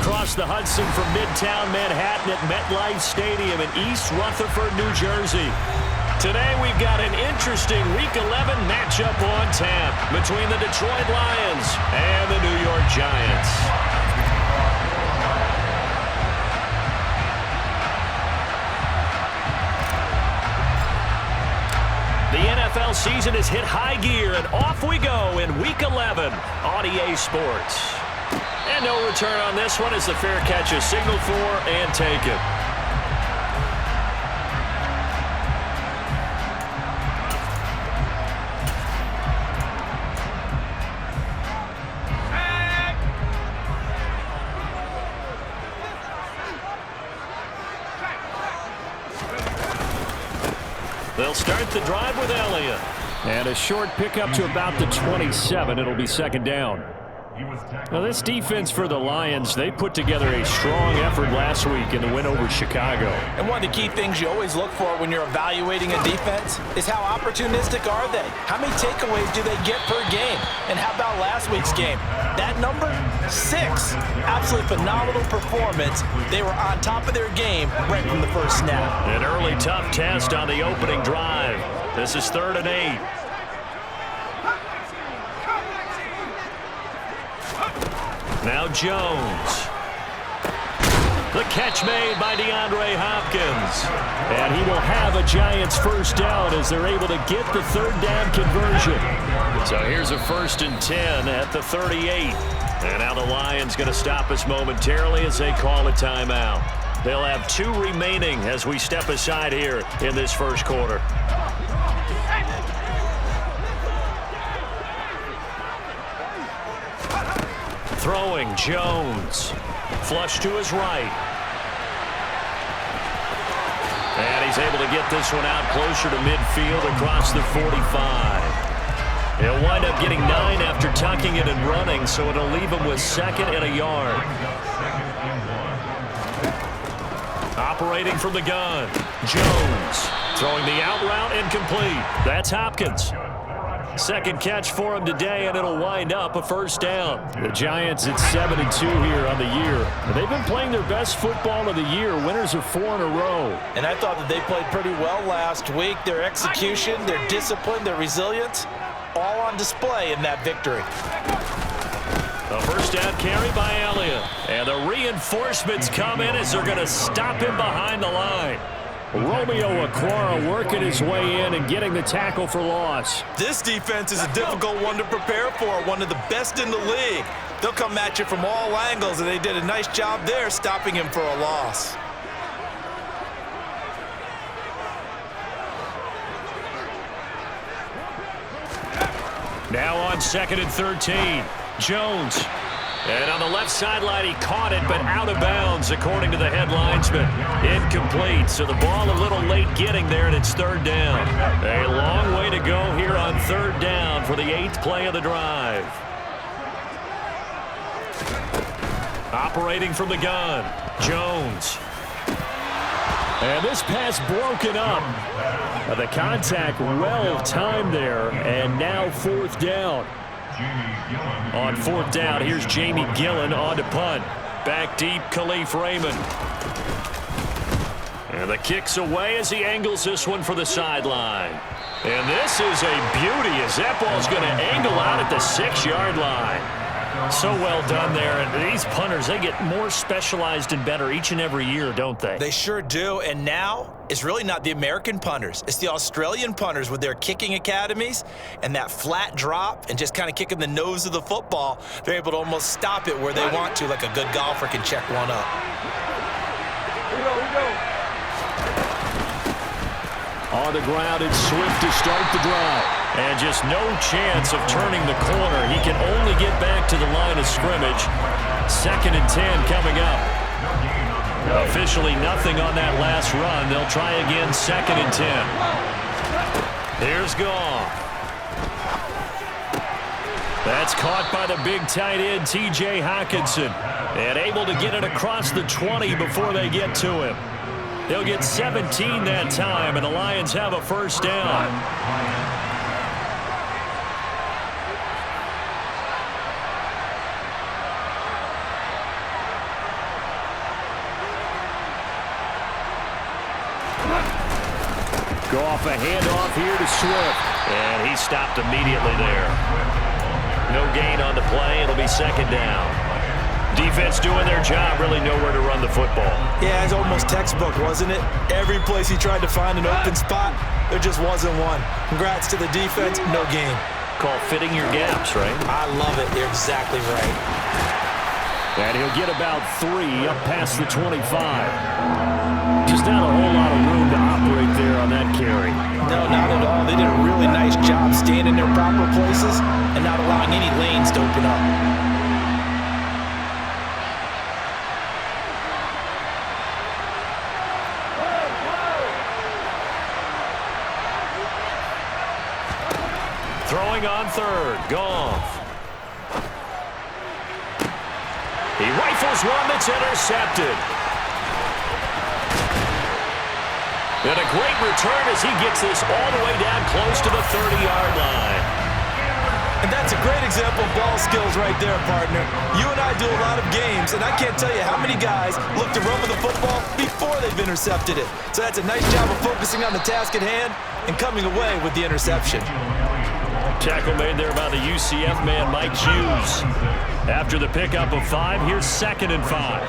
across the Hudson from Midtown Manhattan at MetLife Stadium in East Rutherford, New Jersey. Today we've got an interesting Week 11 matchup on tap between the Detroit Lions and the New York Giants. The NFL season has hit high gear, and off we go in Week 11 on EA Sports. And no return on this one as the fair catch is signaled for and taken. They'll start the drive with Elliott. And a short pickup to about the 27. It'll be second down. Now, this defense for the Lions, they put together a strong effort last week in the win over Chicago. And one of the key things you always look for when you're evaluating a defense is how opportunistic are they? How many takeaways do they get per game? And how about last week's game? That number, 6. Absolutely phenomenal performance. They were on top of their game right from the first snap. An early tough test on the opening drive. This is 3rd and 8. Now Jones. The catch made by DeAndre Hopkins. And he will have a Giants first down as they're able to get the 3rd down conversion. So here's a 1st and 10 at the 38. And now the Lions going to stop us momentarily as they call a timeout. They'll have 2 remaining as we step aside here in this first quarter. Throwing, Jones. Flush to his right. And he's able to get this one out closer to midfield across the 45. He'll wind up getting 9 after tucking it and running, so it'll leave him with 2nd and a yard. Operating from the gun, Jones. Throwing the out route incomplete. That's Hopkins. 2nd catch for him today, and it'll wind up a first down. The Giants at 7-2 here on the year. And they've been playing their best football of the year. Winners of 4 in a row. And I thought that they played pretty well last week. Their execution, their discipline, their resilience, all on display in that victory. A first down carry by Elliott. And the reinforcements come in as they're going to stop him behind the line. Romeo Okwara working his way in and getting the tackle for loss. This defense is a difficult one to prepare for, one of the best in the league. They'll come at you from all angles, and they did a nice job there stopping him for a loss. Now on 2nd and 13, Jones. And on the left sideline, he caught it, but out of bounds, according to the headlinesman. Incomplete, so the ball a little late getting there, and it's 3rd down. A long way to go here on 3rd down for the 8th play of the drive. Operating from the gun, Jones. And this pass broken up. The contact well timed there, and now 4th down. On 4th down, here's Jamie Gillen on to punt. Back deep, Khalif Raymond. And the kick's away as he angles this one for the sideline. And this is a beauty as that ball's going to angle out at the 6-yard line. So well done there. And these punters, they get more specialized and better each and every year, don't they? They sure do. And now it's really not the American punters. It's the Australian punters with their kicking academies and that flat drop and just kind of kicking the nose of the football. They're able to almost stop it where they want to, like a good golfer can check one up. Here we go. On the ground, it's Swift to start the drive. And just no chance of turning the corner. He can only get back to the line of scrimmage. 2nd and 10 coming up. Officially nothing on that last run. They'll try again 2nd and 10. Here's Goff. That's caught by the big tight end, T.J. Hockenson. And able to get it across the 20 before they get to him. They'll get 17 that time, and the Lions have a first down. Go off a handoff here to Swift. And he stopped immediately there. No gain on the play. It'll be second down. Defense doing their job, really nowhere to run the football. Yeah, it's almost textbook, wasn't it? Every place he tried to find an open spot, there just wasn't one. Congrats to the defense, no gain. Called fitting your gaps, right? I love it. You're exactly right. And he'll get about 3 up past the 25. Just not a whole lot of room to operate there on that carry. No, not at all. They did a really nice job staying in their proper places and not allowing any lanes to open up. Throwing on third, Goff. He rifles one that's intercepted. And a great return as he gets this all the way down close to the 30-yard line. And that's a great example of ball skills right there, partner. You and I do a lot of games, and I can't tell you how many guys look to run with the football before they've intercepted it. So that's a nice job of focusing on the task at hand and coming away with the interception. Tackle made there by the UCF man, Mike Hughes. After the pickup of 5, here's 2nd and 5.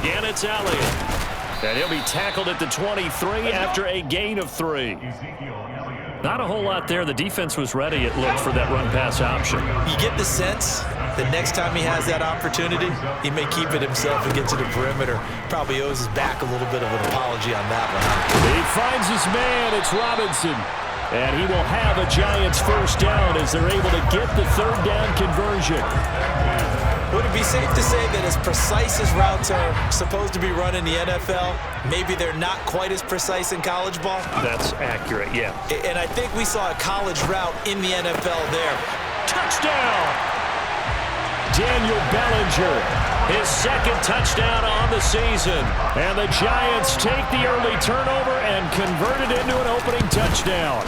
Again, it's Elliott. And he'll be tackled at the 23 after a gain of 3. Not a whole lot there. The defense was ready, it looked, for that run-pass option. You get the sense the next time he has that opportunity, he may keep it himself and get to the perimeter. Probably owes his back a little bit of an apology on that one. He finds his man. It's Robinson. And he will have a Giants first down as they're able to get the 3rd down conversion. Would it be safe to say that as precise as routes are supposed to be run in the NFL, maybe they're not quite as precise in college ball? That's accurate, yeah. And I think we saw a college route in the NFL there. Touchdown! Daniel Bellinger, his 2nd touchdown on the season. And the Giants take the early turnover and convert it into an opening touchdown.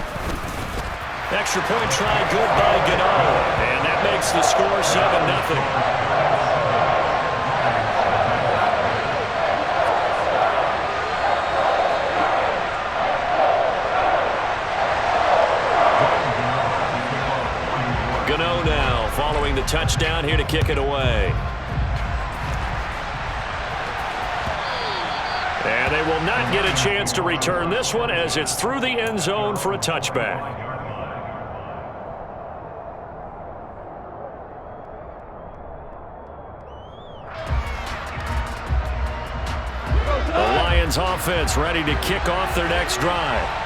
Extra point try good by Gano. And that makes the score 7-0. Gano now following the touchdown here to kick it away. And they will not get a chance to return this one as it's through the end zone for a touchback. The Lions offense ready to kick off their next drive.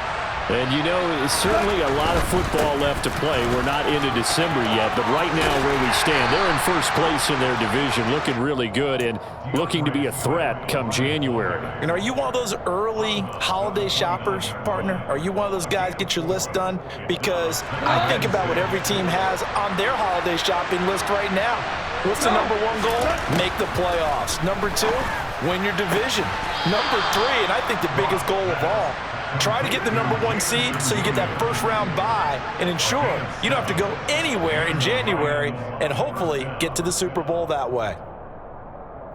And, you know, certainly a lot of football left to play. We're not into December yet, but right now where we stand, they're in first place in their division, looking really good and looking to be a threat come January. And are you one of those early holiday shoppers, partner? Are you one of those guys get your list done? Because I think about what every team has on their holiday shopping list right now. What's the number 1 goal? Make the playoffs. Number 2, win your division. Number 3, and I think the biggest goal of all, try to get the number 1 seed so you get that first-round bye and ensure you don't have to go anywhere in January and hopefully get to the Super Bowl that way.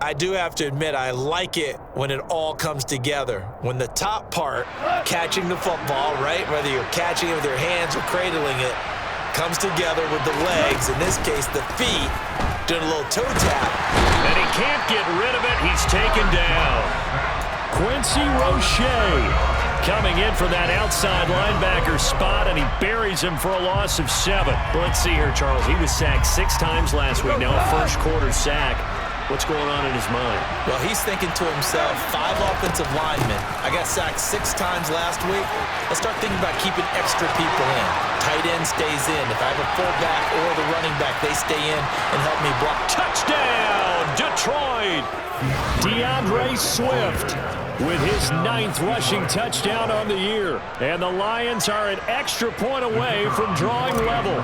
I do have to admit, I like it when it all comes together. When the top part, catching the football, right, whether you're catching it with your hands or cradling it, comes together with the legs, in this case the feet, doing a little toe tap. And he can't get rid of it. He's taken down. Quincy Roche coming in for that outside linebacker spot, and he buries him for a loss of 7. Let's see here, Charles. He was sacked 6 times last week. Now a first-quarter sack. What's going on in his mind? Well, he's thinking to himself, 5 offensive linemen. I got sacked 6 times last week. Let's start thinking about keeping extra people in. Tight end stays in. If I have a fullback or the running back, they stay in and help me block. Touchdown, Detroit! DeAndre Swift with his 9th rushing touchdown on the year. And the Lions are an extra point away from drawing level.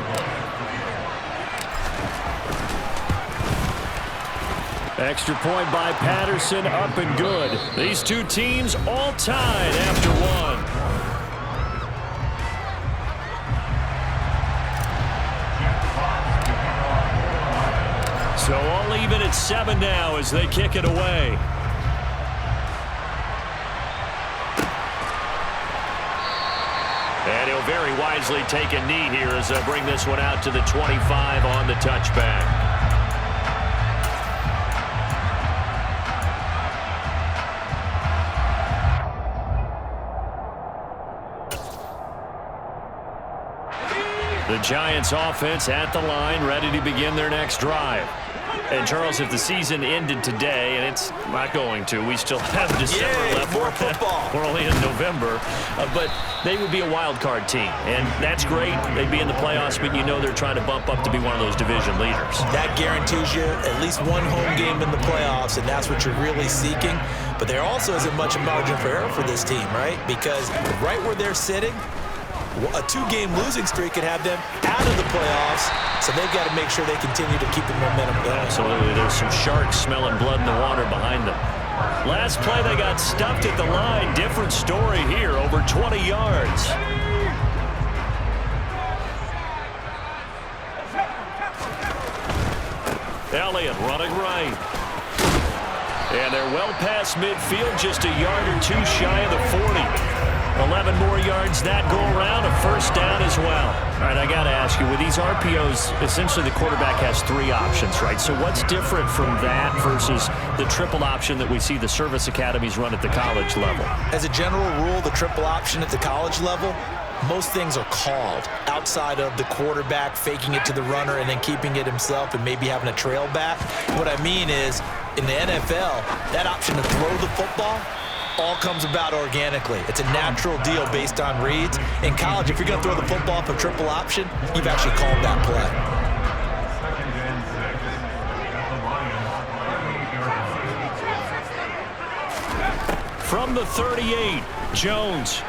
Extra point by Patterson, up and good. These two teams all tied after 1. So all even at 7 now as they kick it away. very wisely taken knee here as they bring this one out to the 25 on the touchback. The Giants offense at the line, ready to begin their next drive. And, Charles, if the season ended today, and it's not going to, we still have December left. More football. We're only in November. But they would be a wild card team. And that's great. They'd be in the playoffs, but you know they're trying to bump up to be one of those division leaders. That guarantees you at least one home game in the playoffs, and that's what you're really seeking. But there also isn't much margin for error for this team, right? Because right where they're sitting, a two-game losing streak could have them out of the playoffs, so they've got to make sure they continue to keep the momentum going. Absolutely. There's some sharks smelling blood in the water behind them. Last play, they got stuffed at the line. Different story here, over 20 yards. Elliott running right. And they're well past midfield, just a yard or two shy of the 40. 11 more yards that go around, a first down as well. All right, I got to ask you, with these RPOs, essentially the quarterback has three options, right? So what's different from that versus the triple option that we see the service academies run at the college level? As a general rule, the triple option at the college level, most things are called outside of the quarterback faking it to the runner and then keeping it himself and maybe having a trail back. What I mean is, in the NFL, that option to throw the football all comes about organically. It's a natural deal based on reads. In college, if you're going to throw the football off a triple option, you've actually called that play. From the 38, Jones.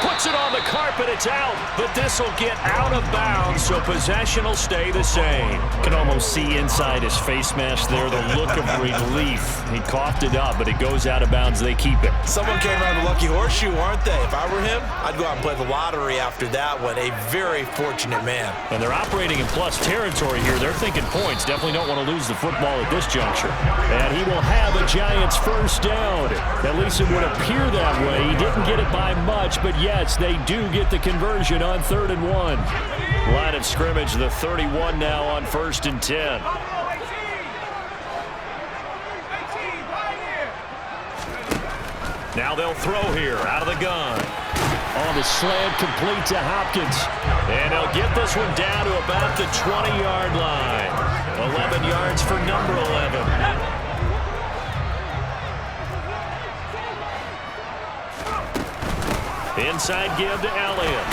Puts it on the carpet, it's out, but this will get out of bounds, so possession will stay the same. Can almost see inside his face mask there, the look of relief. He coughed it up, but it goes out of bounds, they keep it. Someone came around the lucky horseshoe, aren't they? If I were him, I'd go out and play the lottery after that one. A very fortunate man. And they're operating in plus territory here. They're thinking points. Definitely don't want to lose the football at this juncture. And he will have a Giants first down. At least it would appear that way. He didn't get it by much, but yes, they do get the conversion on 3rd and 1. Line of scrimmage, the 31 now on 1st and 10. Now they'll throw here out of the gun. On the slant, complete to Hopkins. And they'll get this one down to about the 20-yard line. 11 yards for number 11. Inside give to Elliott.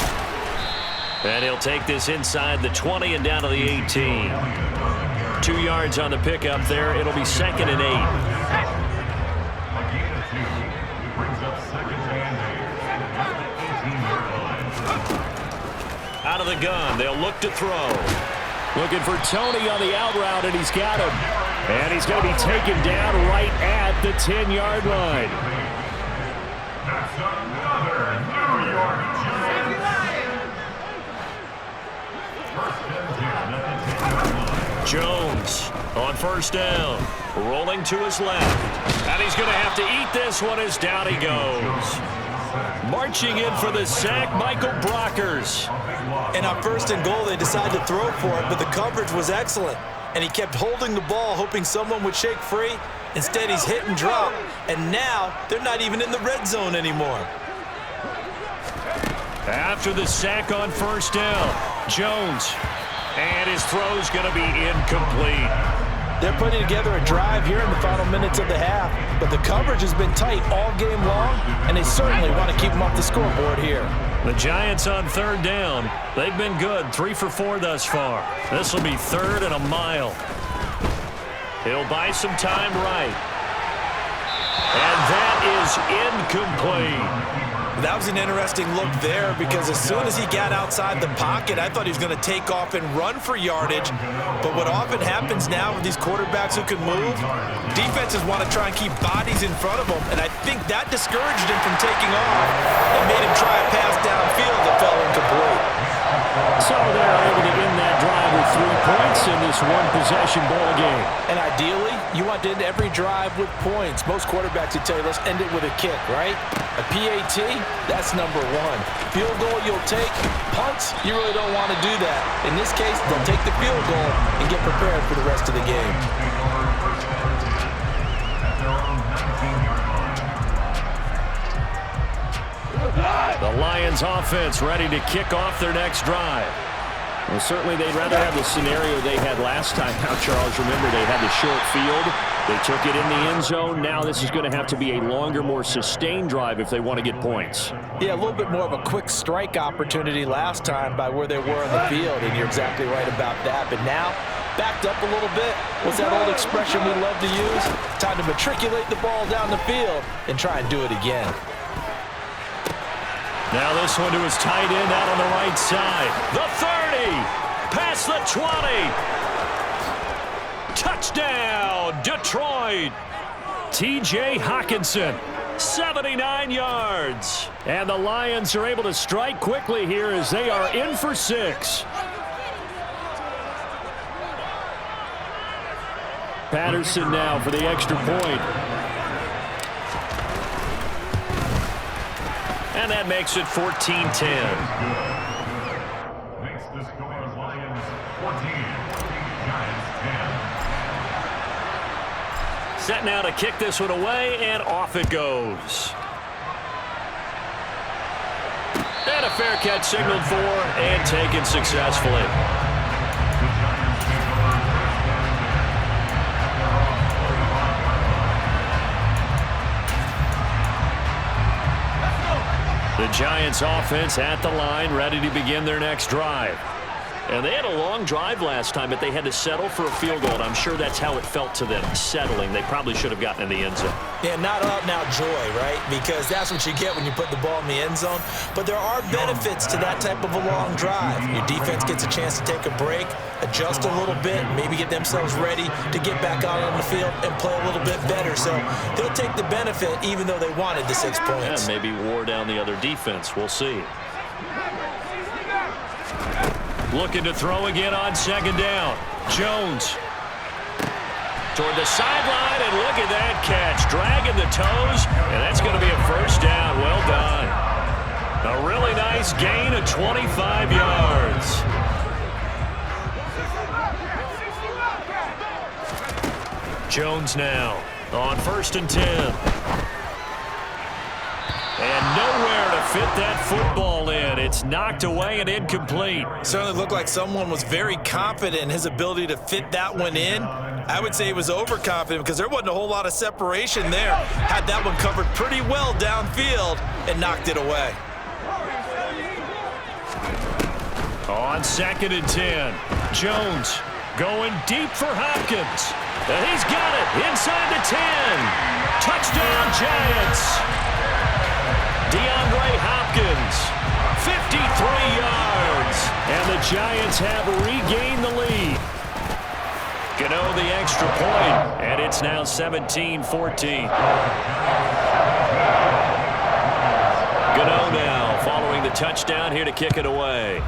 And he'll take this inside the 20 and down to the 18. 2 yards on the pickup there. It'll be 2nd and 8. Out of the gun. They'll look to throw. Looking for Tony on the out route, and he's got him. And he's going to be taken down right at the 10-yard line. Jones on first down, rolling to his left. And he's going to have to eat this one as down he goes. Marching in for the sack, Michael Brockers. And on 1st and goal, they decided to throw for it, but the coverage was excellent. And he kept holding the ball, hoping someone would shake free. Instead, he's hit and drop. And now, they're not even in the red zone anymore. After the sack on first down, Jones. And his throw's going to be incomplete. They're putting together a drive here in the final minutes of the half, but the coverage has been tight all game long, and they certainly want to keep them off the scoreboard here. The Giants on 3rd down. They've been good, 3 for 4 thus far. This will be 3rd and a mile. He'll buy some time right. And that is incomplete. That was an interesting look there because as soon as he got outside the pocket, I thought he was going to take off and run for yardage. But what often happens now with these quarterbacks who can move, defenses want to try and keep bodies in front of them, and I think that discouraged him from taking off and made him try a pass downfield that fell incomplete. So they're able to end that drive with 3 points, and the this one-possession ball game. And ideally, you want to end every drive with points. Most quarterbacks would tell you, let's end it with a kick, right? A PAT, that's number one. Field goal you'll take. Punts, you really don't want to do that. In this case, they'll take the field goal and get prepared for the rest of the game. The Lions offense ready to kick off their next drive. Well, certainly they'd rather have the scenario they had last time. Now, Charles, remember they had the short field. They took it in the end zone. Now this is going to have to be a longer, more sustained drive if they want to get points. Yeah, a little bit more of a quick strike opportunity last time by where they were on the field, and you're exactly right about that. But now, backed up a little bit. What's that old expression we love to use? Time to matriculate the ball down the field and try and do it again. Now this one to his tight end out on the right side. The 30, past the 20. Touchdown, Detroit. T.J. Hockenson, 79 yards. And the Lions are able to strike quickly here as they are in for 6. Patterson now for the extra point. And that makes it 14-10. Makes the score Lions 14, Giants 10. Set now to kick this one away, and off it goes. And a fair catch signaled for and taken successfully. The Giants offense at the line, ready to begin their next drive. And they had a long drive last time, but they had to settle for a field goal, and I'm sure that's how it felt to them, settling. They probably should have gotten in the end zone. Yeah, not out-and-out joy, right? Because that's what you get when you put the ball in the end zone. But there are benefits to that type of a long drive. Your defense gets a chance to take a break, adjust a little bit, maybe get themselves ready to get back out on the field and play a little bit better. So they'll take the benefit even though they wanted the 6 points. Yeah, maybe wore down the other defense. We'll see. Looking to throw again on second down. Jones toward the sideline, and look at that catch. Dragging the toes, and that's going to be a first down. Well done. A really nice gain of 25 yards. Jones now on 1st and 10. And nowhere to fit that football in. It's knocked away and incomplete. Certainly looked like someone was very confident in his ability to fit that one in. I would say he was overconfident because there wasn't a whole lot of separation there. Had that one covered pretty well downfield and knocked it away. On 2nd and 10, Jones going deep for Hopkins. And he's got it inside the 10. Touchdown, Giants. DeAndre Hopkins, 53 yards. And the Giants have regained the lead. Gano the extra point, and it's now 17-14. Gano now following the touchdown here to kick it away.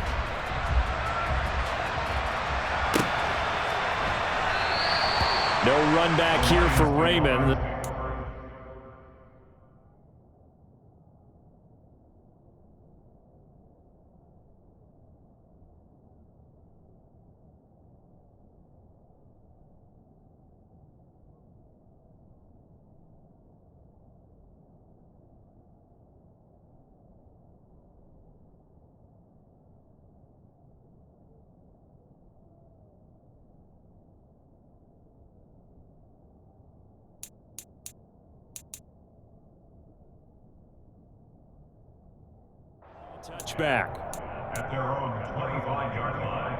No run back here for Raymond. Touchback. At their own 25-yard line.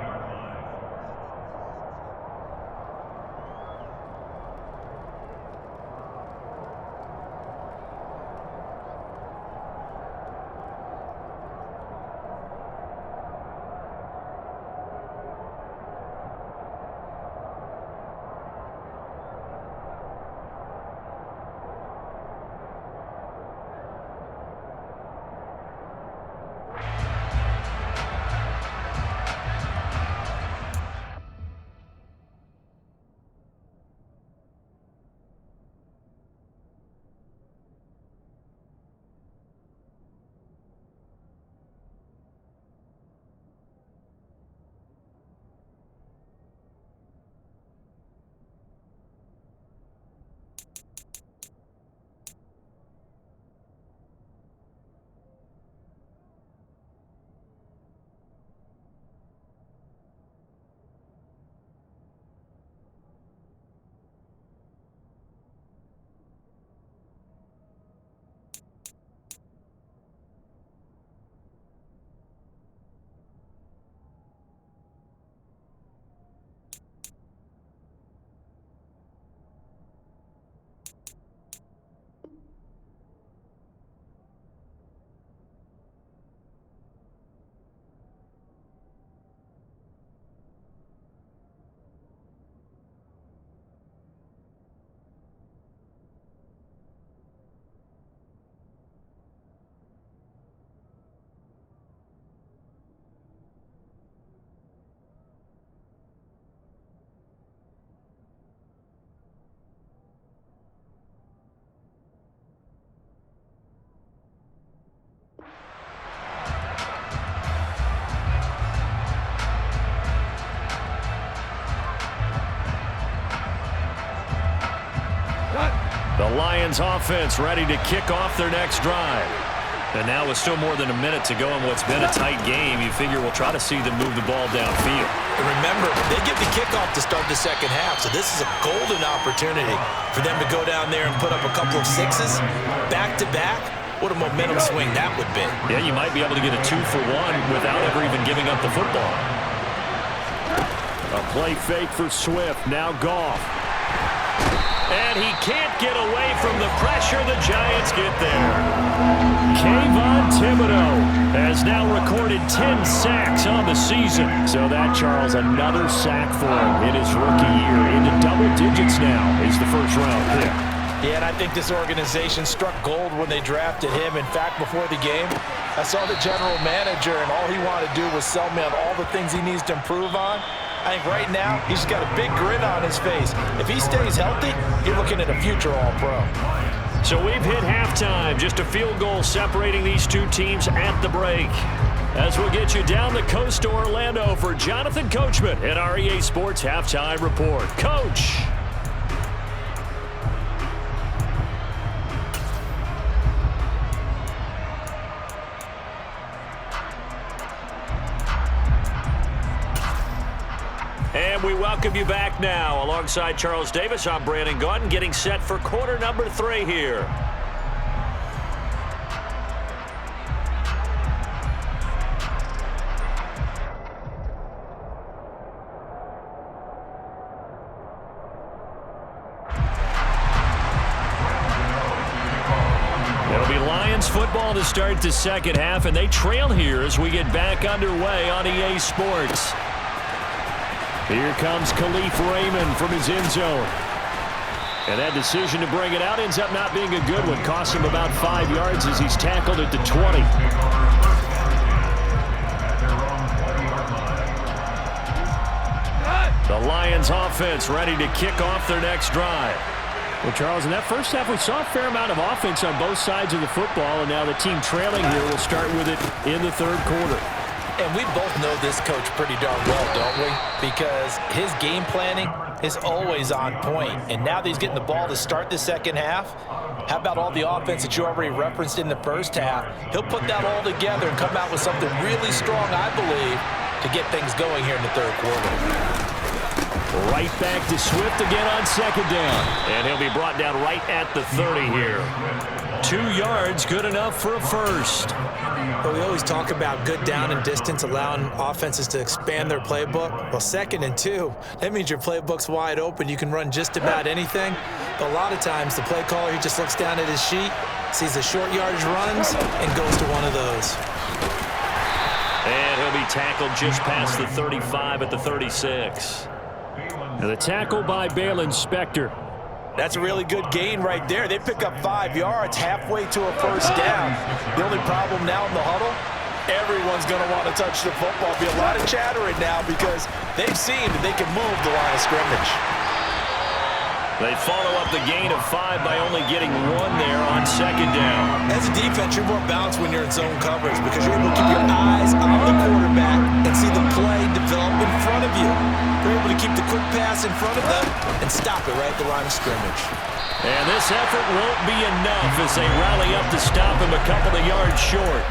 Lions offense ready to kick off their next drive. And now with still more than a minute to go in what's been a tight game, you figure we'll try to see them move the ball downfield. And remember, they get the kickoff to start the second half, so this is a golden opportunity for them to go down there and put up a couple of sixes back-to-back. What a momentum swing that would be. Yeah, you might be able to get a 2-for-1 without ever even giving up the football. A play fake for Swift. Now Goff. And he can't get away from the pressure. The Giants get there. Kayvon Thibodeau has now recorded 10 sacks on the season. So that, Charles, another sack for him in his rookie year. Into double digits now is the first-round pick. Yeah, and I think this organization struck gold when they drafted him. In fact, before the game, I saw the general manager, and all he wanted to do was sell me on all the things he needs to improve on. I think right now, he's got a big grin on his face. If he stays healthy, you're looking at a future All-Pro. So we've hit halftime. Just a field goal separating these two teams at the break. As we'll get you down the coast to Orlando for Jonathan Coachman at our EA Sports Halftime Report. Coach. And we welcome you back now. Alongside Charles Davis, I'm Brandon Gaudin, getting set for quarter number 3 here. It'll be Lions football to start the second half, and they trail here as we get back underway on EA Sports. Here comes Khalif Raymond from his end zone. And that decision to bring it out ends up not being a good one. Costs him about 5 yards as he's tackled at the 20. The Lions offense ready to kick off their next drive. Well, Charles, in that first half, we saw a fair amount of offense on both sides of the football, and now the team trailing here will start with it in the third quarter. And we both know this coach pretty darn well, don't we? Because his game planning is always on point. And now that he's getting the ball to start the second half, how about all the offense that you already referenced in the first half? He'll put that all together and come out with something really strong, I believe, to get things going here in the third quarter. Right back to Swift again on second down. And he'll be brought down right at the 30 here. 2 yards, good enough for a first. But we always talk about good down and distance, allowing offenses to expand their playbook. Well, 2nd and 2, that means your playbook's wide open. You can run just about anything. But a lot of times, the play caller, he just looks down at his sheet, sees the short yardage runs, and goes to one of those. And he'll be tackled just past the 35 at the 36. And the tackle by Balin Spector. That's a really good gain right there. They pick up 5 yards halfway to a first down. The only problem now in the huddle, everyone's going to want to touch the football. Be a lot of chattering now because they've seen that they can move the line of scrimmage. They follow up the gain of 5 by only getting 1 there on second down. As a defense, you're more balanced when you're in zone coverage because you're able to keep your eyes on the quarterback and see the play develop in front of you. You're able to keep the quick pass in front of them and stop it right at the line of scrimmage. And this effort won't be enough as they rally up to stop him a couple of yards short.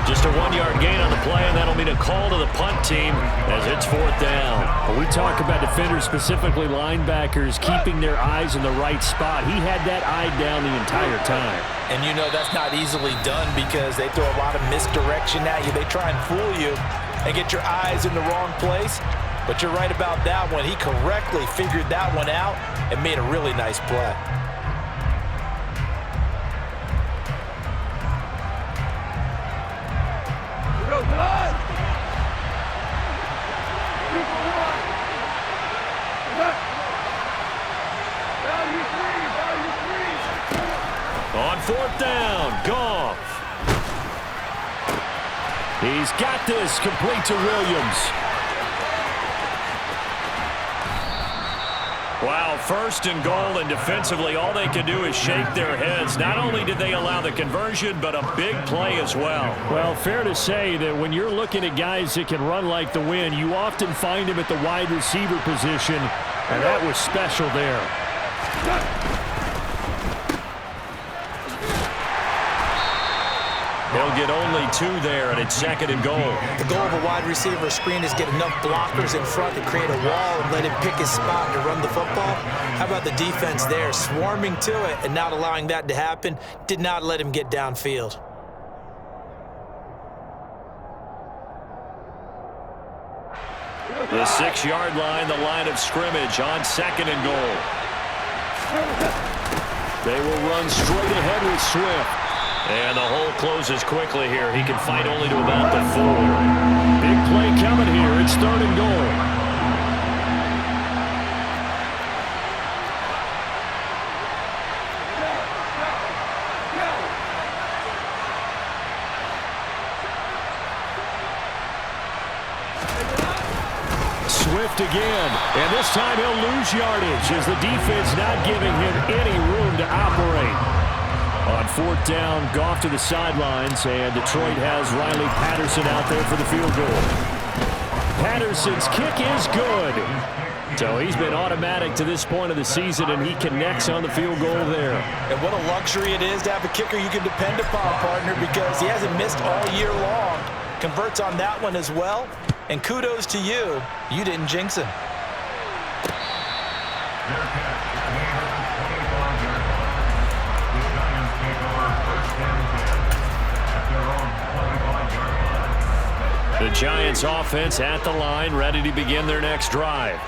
Just a 1-yard gain on the play, and that'll mean a call to the punt team as it's 4th down. When we talk about defenders, specifically linebackers, keeping their eyes in the right spot, he had that eye down the entire time. And you know that's not easily done because they throw a lot of misdirection at you. They try and fool you and get your eyes in the wrong place. But you're right about that one. He correctly figured that one out and made a really nice play. On 4th down, Goff. He's got this, complete to Williams. Wow, 1st and goal, and defensively all they can do is shake their heads. Not only did they allow the conversion, but a big play as well. Well, fair to say that when you're looking at guys that can run like the wind, you often find him at the wide receiver position, and that was special there. get only 2 there, and it's 2nd and goal. The goal of a wide receiver screen is get enough blockers in front to create a wall and let him pick his spot to run the football. How about the defense there, swarming to it and not allowing that to happen? Did not let him get downfield. The 6-yard line, the line of scrimmage on 2nd and goal. They will run straight ahead with Swift. And the hole closes quickly here. He can fight only to about the 4. Big play coming here. It's 3rd and goal. Swift again, and this time he'll lose yardage as the defense not giving him any room to operate. On 4th down, Goff to the sidelines, and Detroit has Riley Patterson out there for the field goal. Patterson's kick is good. So he's been automatic to this point of the season, and he connects on the field goal there. And what a luxury it is to have a kicker you can depend upon, partner, because he hasn't missed all year long. Converts on that one as well. And kudos to you. You didn't jinx him. The Giants offense at the line, ready to begin their next drive.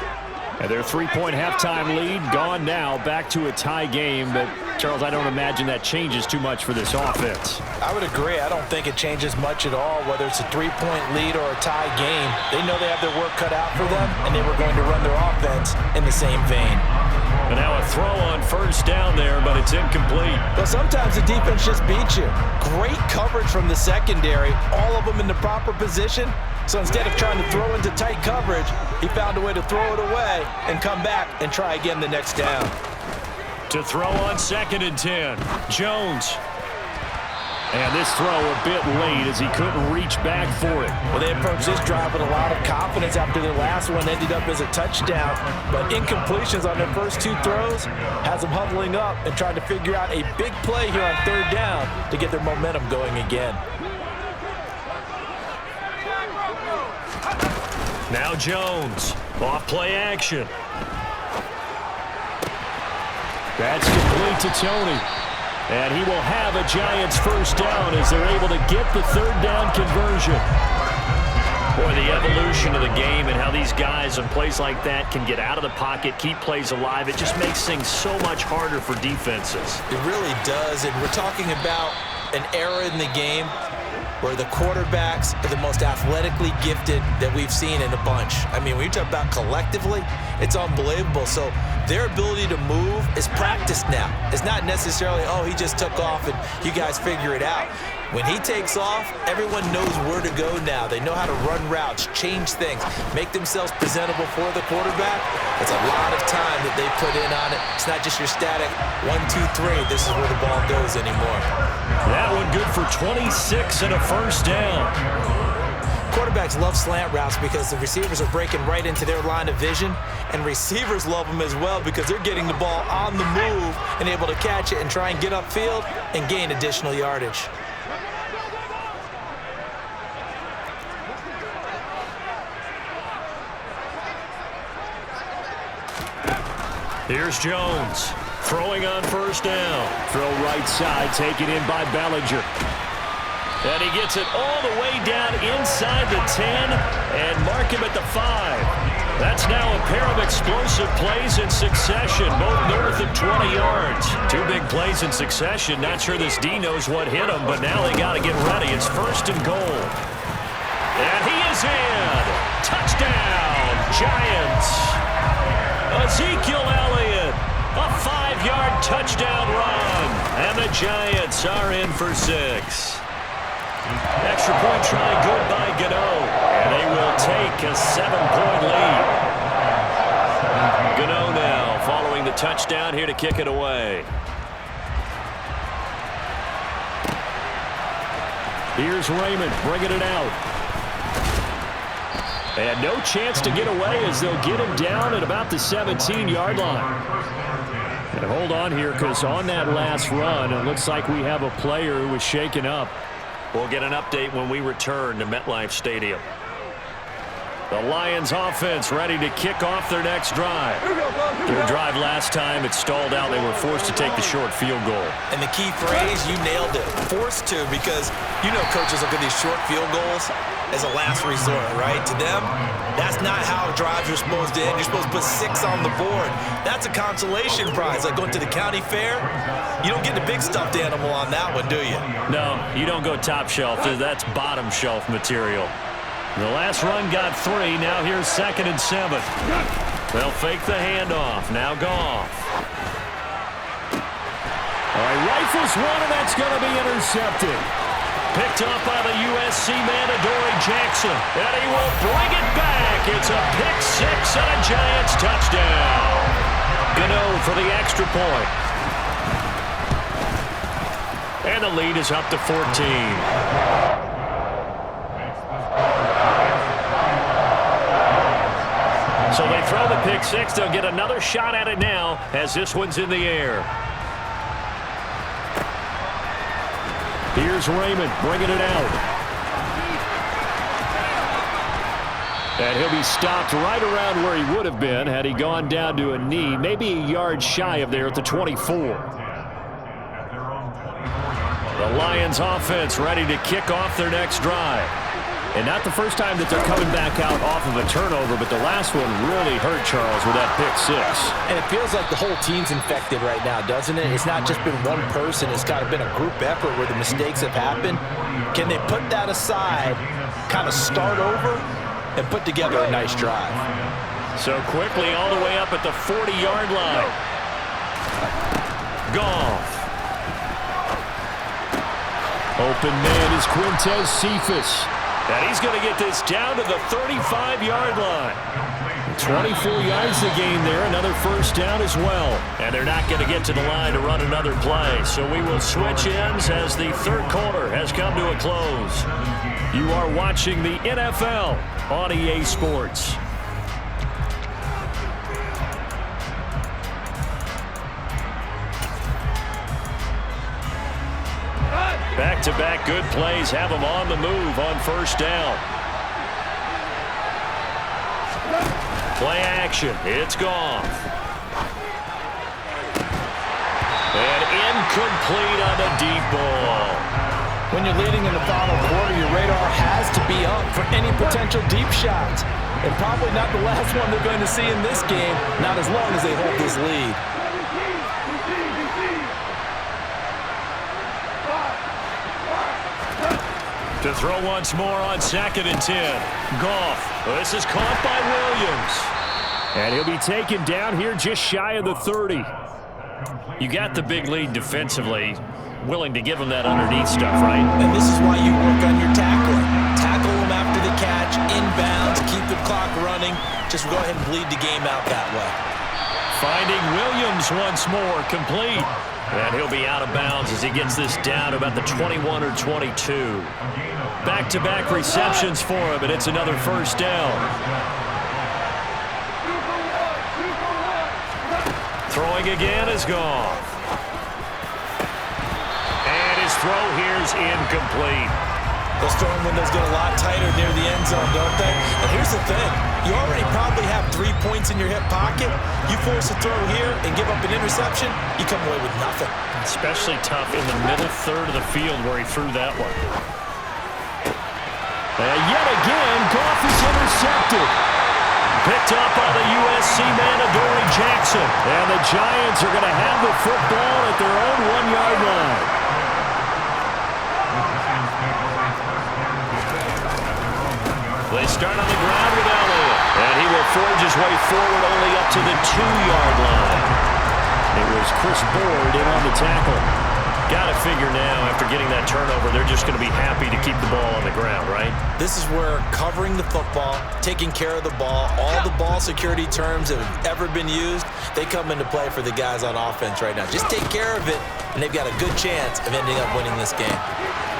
And their 3-point halftime lead gone now, back to a tie game. But, Charles, I don't imagine that changes too much for this offense. I would agree. I don't think it changes much at all, whether it's a 3-point lead or a tie game. They know they have their work cut out for them, and they were going to run their offense in the same vein. And now a throw on 1st down there, but it's incomplete. But sometimes the defense just beats you. Great coverage from the secondary, all of them in the proper position. So instead of trying to throw into tight coverage, he found a way to throw it away and come back and try again the next down. To throw on 2nd and 10, Jones. And this throw a bit late as he couldn't reach back for it. Well, they approached this drive with a lot of confidence after their last one ended up as a touchdown. But incompletions on their first 2 throws has them huddling up and trying to figure out a big play here on 3rd down to get their momentum going again. Now Jones, off play action. That's complete to Tony. And he will have a Giants 1st down as they're able to get the 3rd down conversion. Boy, the evolution of the game and how these guys in plays like that can get out of the pocket, keep plays alive, it just makes things so much harder for defenses. It really does, and we're talking about an era in the game where the quarterbacks are the most athletically gifted that we've seen in a bunch. I mean, when you talk about collectively, it's unbelievable. So their ability to move is practiced now. It's not necessarily, oh, he just took off and you guys figure it out. When he takes off, everyone knows where to go now. They know how to run routes, change things, make themselves presentable for the quarterback. It's a lot of time that they put in on it. It's not just your static 1, 2, 3. This is where the ball goes anymore. That one good for 26 and a 1st down. Quarterbacks love slant routes because the receivers are breaking right into their line of vision, and receivers love them as well because they're getting the ball on the move and able to catch it and try and get upfield and gain additional yardage. Here's Jones, throwing on 1st down. Throw right side, taken in by Bellinger. And he gets it all the way down inside the 10 and mark him at the 5. That's now a pair of explosive plays in succession, both north of 20 yards. 2 big plays in succession. Not sure this D knows what hit him, but now they got to get ready. It's 1st and goal. And he is in. Touchdown, Giants. Ezekiel Elliott, a 5-yard touchdown run. And the Giants are in for 6. Extra point try good by Gano. And they will take a 7-point lead. Gano now following the touchdown here to kick it away. Here's Raymond bringing it out. And no chance to get away as they'll get him down at about the 17-yard line. And hold on here because on that last run, it looks like we have a player who was shaken up. We'll get an update when we return to MetLife Stadium. The Lions offense ready to kick off their next drive. Their drive last time, it stalled out. They were forced to take the short field goal. And the key phrase, you nailed it. Forced to, because you know coaches look at these short field goals as a last resort, right? To them, that's not how drives are supposed to end. You're supposed to put 6 on the board. That's a consolation prize. Like going to the county fair, you don't get the big stuffed animal on that one, do you? No, you don't go top shelf. That's bottom shelf material. The last run got 3. Now here's 2nd and 7. They'll fake the handoff. Now Goff. All right, rifles one, and that's going to be intercepted. Picked up by the USC man, Adoree Jackson. And he will bring it back. It's a pick 6 and a Giants touchdown. Gano for the extra point. And the lead is up to 14. So they throw the pick 6. They'll get another shot at it now as this one's in the air. Here's Raymond bringing it out. And he'll be stopped right around where he would have been had he gone down to a knee, maybe a yard shy of there at the 24. The Lions offense ready to kick off their next drive. And not the first time that they're coming back out off of a turnover, but the last one really hurt Charles with that pick 6. And it feels like the whole team's infected right now, doesn't it? It's not just been one person. It's kind of been a group effort where the mistakes have happened. Can they put that aside, kind of start over, and put together a nice drive? So quickly all the way up at the 40-yard line. Goff. Open man is Quintez Cephas. And he's going to get this down to the 35-yard line. 24 yards to gain there, another first down as well. And they're not going to get to the line to run another play. So we will switch ends as the third quarter has come to a close. You are watching the NFL on EA Sports. Back-to-back good plays have them on the move on first down. Play action. It's Goff. And incomplete on the deep ball. When you're leading in the final quarter, your radar has to be up for any potential deep shots. And probably not the last one they're going to see in this game, not as long as they hold this lead. To throw once more on 2nd and 10. Goff. This is caught by Williams. And he'll be taken down here just shy of the 30. You got the big lead defensively. Willing to give him that underneath stuff, right? And this is why you work on your tackling. Tackle him after the catch, inbounds, keep the clock running. Just go ahead and bleed the game out that way. Finding Williams once more, complete. And he'll be out of bounds as he gets this down to about the 21 or 22. Back-to-back receptions for him, and it's another first down. Throwing again is Goff. And his throw here's incomplete. Those throwing windows get a lot tighter near the end zone, don't they? And here's the thing. You already probably have 3 points in your hip pocket. You force a throw here and give up an interception, you come away with nothing. Especially tough in the middle third of the field where he threw that one. And yet again, Goff is intercepted. Picked up by the USC man, Adoree Jackson. And the Giants are going to have the football at their own 1-yard line. They start on the ground with Elliott. And he will forge his way forward only up to the 2-yard line. It was Chris Board in on the tackle. Got to figure now, after getting that turnover, they're just going to be happy to keep the ball on the ground, right? This is where covering the football, taking care of the ball, all the ball security terms that have ever been used, they come into play for the guys on offense right now. Just take care of it, and they've got a good chance of ending up winning this game.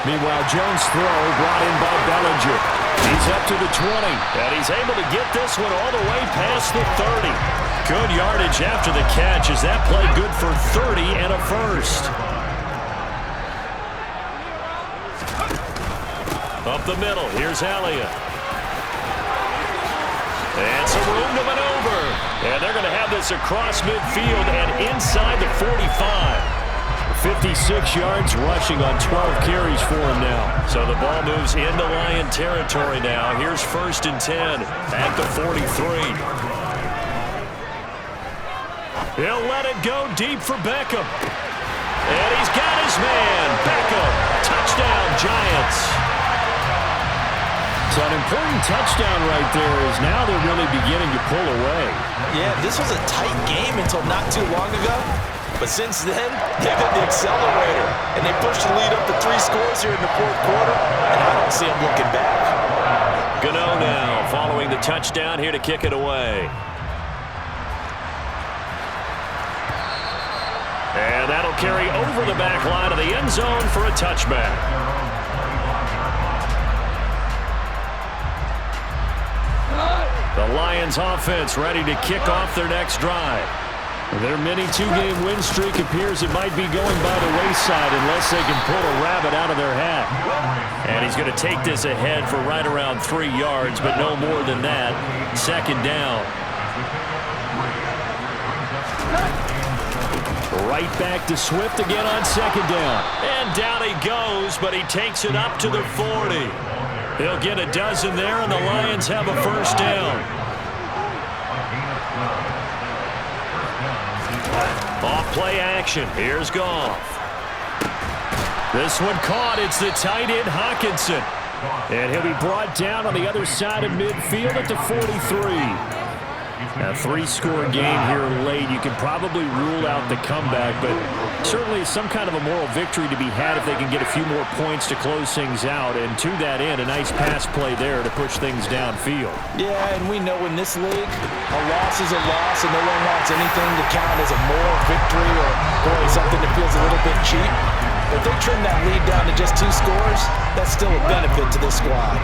Meanwhile, Jones' throw brought in by Bellinger. He's up to the 20, and he's able to get this one all the way past the 30. Good yardage after the catch. Is that play good for 30 and a first? the middle. Here's Elliott. And some room to maneuver. And they're going to have this across midfield and inside the 45. 56 yards rushing on 12 carries for him now. So the ball moves into Lion territory now. Here's 1st and 10 at the 43. He'll let it go deep for Beckham. And he's got his man. Beckham. Touchdown, Giants. So an important touchdown right there is now they're really beginning to pull away. Yeah, this was a tight game until not too long ago. But since then, they've hit the accelerator. And they pushed the lead up to 3 scores here in the 4th quarter. And I don't see them looking back. Gano now following the touchdown here to kick it away. And that'll carry over the back line of the end zone for a touchback. The Lions offense ready to kick off their next drive. Their mini 2-game win streak appears it might be going by the wayside unless they can pull a rabbit out of their hat. And he's going to take this ahead for right around 3 yards, but no more than that. 2nd down. Right back to Swift again on 2nd down. And down he goes, but he takes it up to the 40. He'll get a dozen there, and the Lions have a 1st down. Off play action. Here's Goff. This one caught. It's the tight end, Hawkinson. And he'll be brought down on the other side of midfield at the 43. A 3-score game here late. You can probably rule out the comeback, but certainly some kind of a moral victory to be had if they can get a few more points to close things out. And to that end, a nice pass play there to push things downfield. Yeah, and we know in this league, a loss is a loss, and no one wants anything to count as a moral victory or, boy, something that feels a little bit cheap. If they trim that lead down to just 2 scores, that's still a benefit to this squad.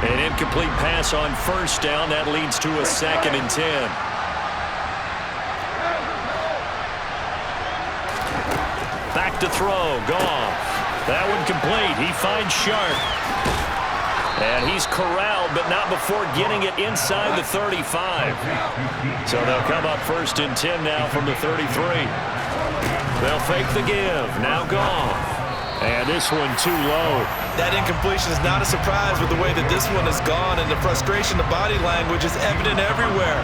An incomplete pass on 1st down. That leads to a 2nd and 10. Back to throw. Goff. That one complete. He finds Sharp. And he's corralled, but not before getting it inside the 35. So they'll come up 1st and 10 now from the 33. They'll fake the give. Now Goff. And this one too low. That incompletion is not a surprise with the way that this one has gone, and the frustration, the body language is evident everywhere.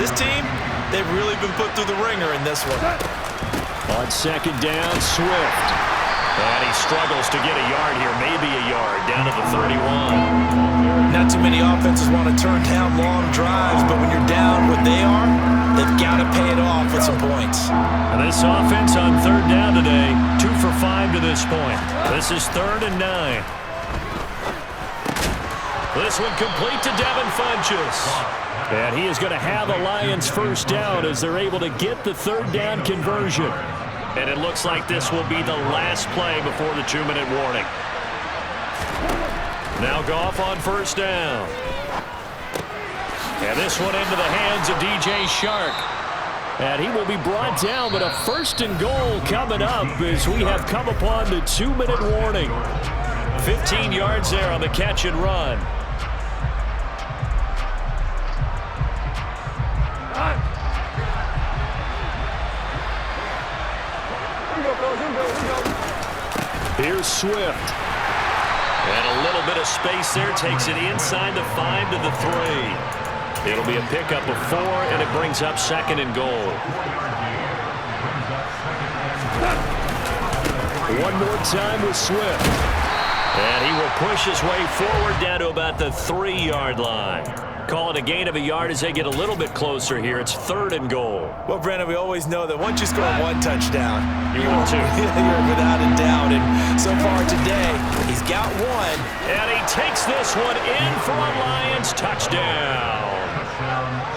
This team, they've really been put through the ringer in this one. On 2nd down, Swift. And he struggles to get a yard here, maybe a yard, down to the 31. Not too many offenses want to turn down long drives, but when you're down what they are, they've got to pay it off with some points. And this offense on 3rd down today, 2 for 5 to this point. This is 3rd and 9. This one complete to Devin Funchess. And he is going to have a Lions 1st down as they're able to get the 3rd down conversion. And it looks like this will be the last play before the 2-minute warning. Now Goff on 1st down. And this one into the hands of DJ Shark. And he will be brought down, but a 1st and goal coming up as we have come upon the 2-minute warning. 15 yards there on the catch and run. Here's Swift. And a little bit of space there. Takes it inside the 5 to the 3. It'll be a pickup of 4, and it brings up 2nd and goal. One more time with Swift. And he will push his way forward down to about the 3-yard line. Call it a gain of a yard as they get a little bit closer here. It's 3rd and goal. Well, Brandon, we always know that once you score 1 touchdown, You will too. You're without a doubt. And so far today, he's got 1. And he takes this one in for a Lions touchdown.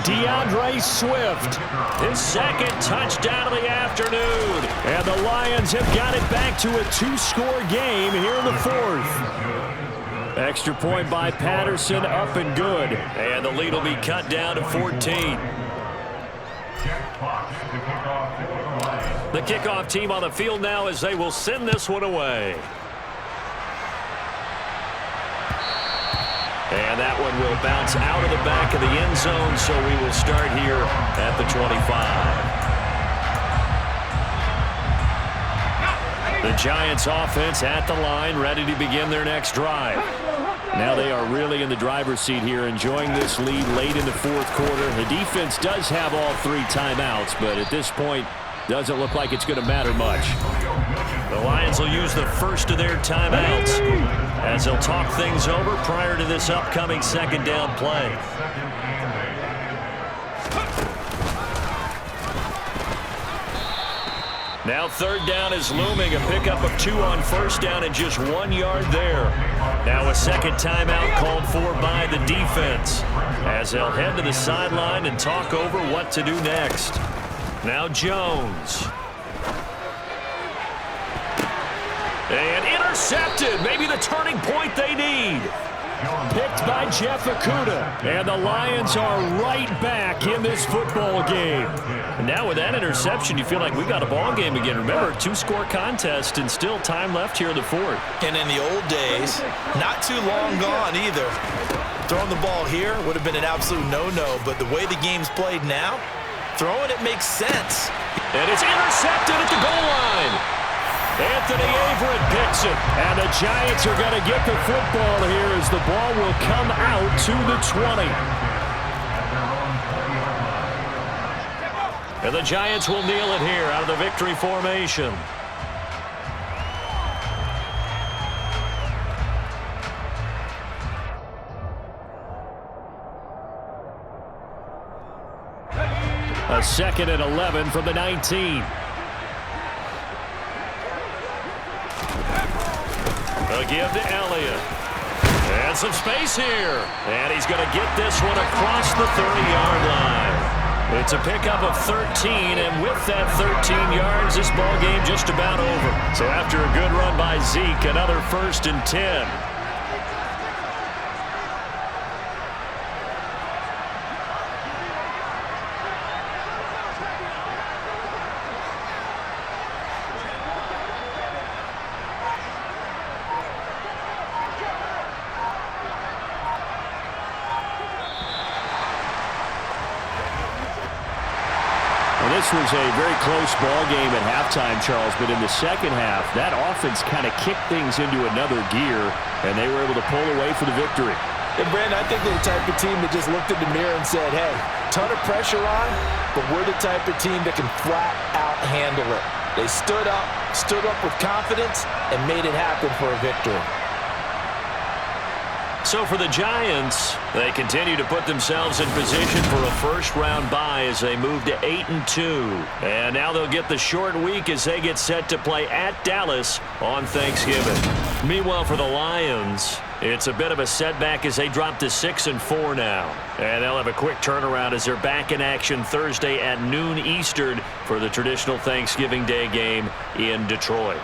DeAndre Swift, his 2nd touchdown of the afternoon. And the Lions have got it back to a 2-score game here in the 4th. Extra point by Patterson, up and good. And the lead will be cut down to 14. The kickoff team on the field now as they will send this one away. And that one will bounce out of the back of the end zone, so we will start here at the 25. The Giants offense at the line, ready to begin their next drive. Now they are really in the driver's seat here, enjoying this lead late in the fourth quarter. The defense does have all 3 timeouts, but at this point, doesn't look like it's going to matter much. The Lions will use the first of their timeouts as they'll talk things over prior to this upcoming second down play. Now third down is looming, a pickup of 2 on first down and just 1 yard there. Now a second timeout called for by the defense as they'll head to the sideline and talk over what to do next. Now Jones. And intercepted, maybe the turning point they need. Picked by Jeff Okudah. And the Lions are right back in this football game. And now with that interception, you feel like we got a ball game again. Remember, 2-score contest and still time left here in the fourth. And in the old days, not too long gone either. Throwing the ball here would have been an absolute no-no, but the way the game's played now, throwing it makes sense. And it's intercepted at the goal line. Anthony Averett picks it. And the Giants are going to get the football here as the ball will come out to the 20. And the Giants will kneel it here out of the victory formation. A 2nd and 11 from the 19. A give to Elliott. And some space here. And he's going to get this one across the 30-yard line. It's a pickup of 13, and with that 13 yards, this ball game just about over. So after a good run by Zeke, another 1st and 10. This was a very close ball game at halftime, Charles, but in the second half, that offense kind of kicked things into another gear, and they were able to pull away for the victory. And, Brandon, I think they're the type of team that just looked in the mirror and said, hey, ton of pressure on, but we're the type of team that can flat out handle it. They stood up with confidence, and made it happen for a victory. So for the Giants, they continue to put themselves in position for a first-round bye as they move to 8-2. And now they'll get the short week as they get set to play at Dallas on Thanksgiving. Meanwhile, for the Lions, it's a bit of a setback as they drop to 6-4 now. And they'll have a quick turnaround as they're back in action Thursday at noon Eastern for the traditional Thanksgiving Day game in Detroit.